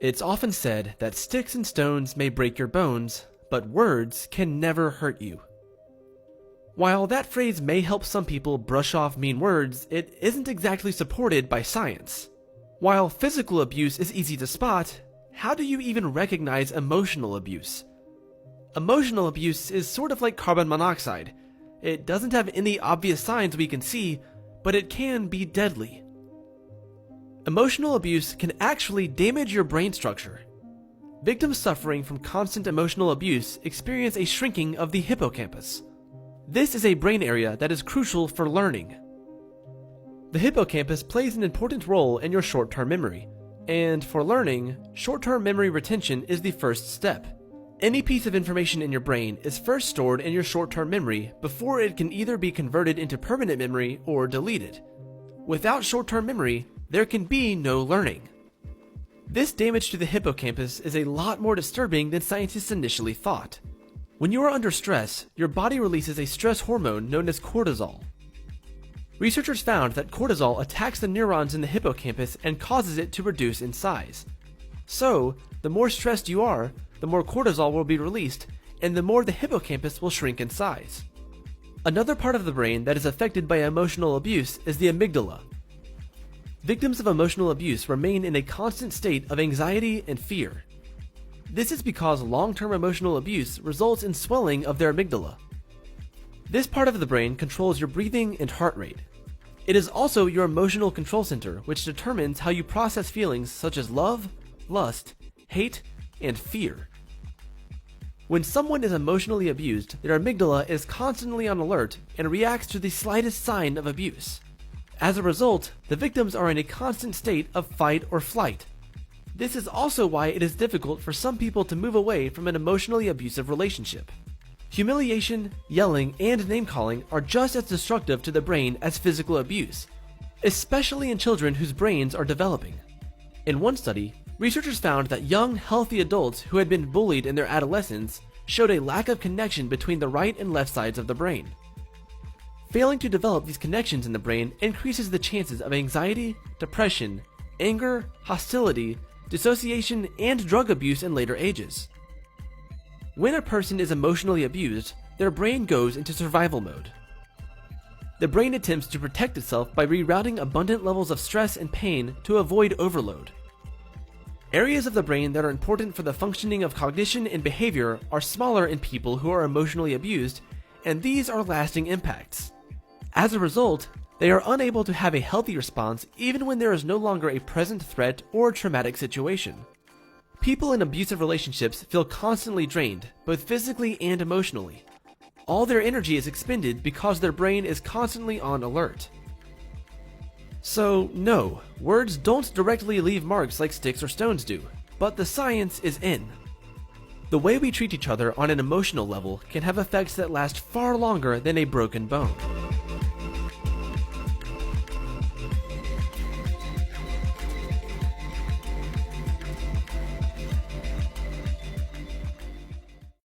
It's often said that sticks and stones may break your bones, but words can never hurt you. While that phrase may help some people brush off mean words, it isn't exactly supported by science. While physical abuse is easy to spot, how do you even recognize emotional abuse? Emotional abuse is sort of like carbon monoxide. It doesn't have any obvious signs we can see, but it can be deadly. Emotional abuse can actually damage your brain structure. Victims suffering from constant emotional abuse experience a shrinking of the hippocampus. This is a brain area that is crucial for learning. The hippocampus plays an important role in your short-term memory, and for learning, short-term memory retention is the first step. Any piece of information in your brain is first stored in your short-term memory before it can either be converted into permanent memory or deleted. Without short-term memory, there can be no learning. This damage to the hippocampus is a lot more disturbing than scientists initially thought. When you are under stress, your body releases a stress hormone known as cortisol. Researchers found that cortisol attacks the neurons in the hippocampus and causes it to reduce in size. So, the more stressed you are, the more cortisol will be released, and the more the hippocampus will shrink in size. Another part of the brain that is affected by emotional abuse is the amygdala. Victims of emotional abuse remain in a constant state of anxiety and fear. This is because long-term emotional abuse results in swelling of their amygdala. This part of the brain controls your breathing and heart rate. It is also your emotional control center, which determines how you process feelings such as love, lust, hate, and fear. When someone is emotionally abused, their amygdala is constantly on alert and reacts to the slightest sign of abuse. As a result, the victims are in a constant state of fight or flight. This is also why it is difficult for some people to move away from an emotionally abusive relationship. Humiliation, yelling, and name-calling are just as destructive to the brain as physical abuse, especially in children whose brains are developing. In one study, researchers found that young, healthy adults who had been bullied in their adolescence showed a lack of connection between the right and left sides of the brain. Failing to develop these connections in the brain increases the chances of anxiety, depression, anger, hostility, dissociation, and drug abuse in later ages. When a person is emotionally abused, their brain goes into survival mode. The brain attempts to protect itself by rerouting abundant levels of stress and pain to avoid overload. Areas of the brain that are important for the functioning of cognition and behavior are smaller in people who are emotionally abused, and these are lasting impacts. As a result, they are unable to have a healthy response even when there is no longer a present threat or traumatic situation. People in abusive relationships feel constantly drained, both physically and emotionally. All their energy is expended because their brain is constantly on alert. So, no, words don't directly leave marks like sticks or stones do, but the science is in. The way we treat each other on an emotional level can have effects that last far longer than a broken bone.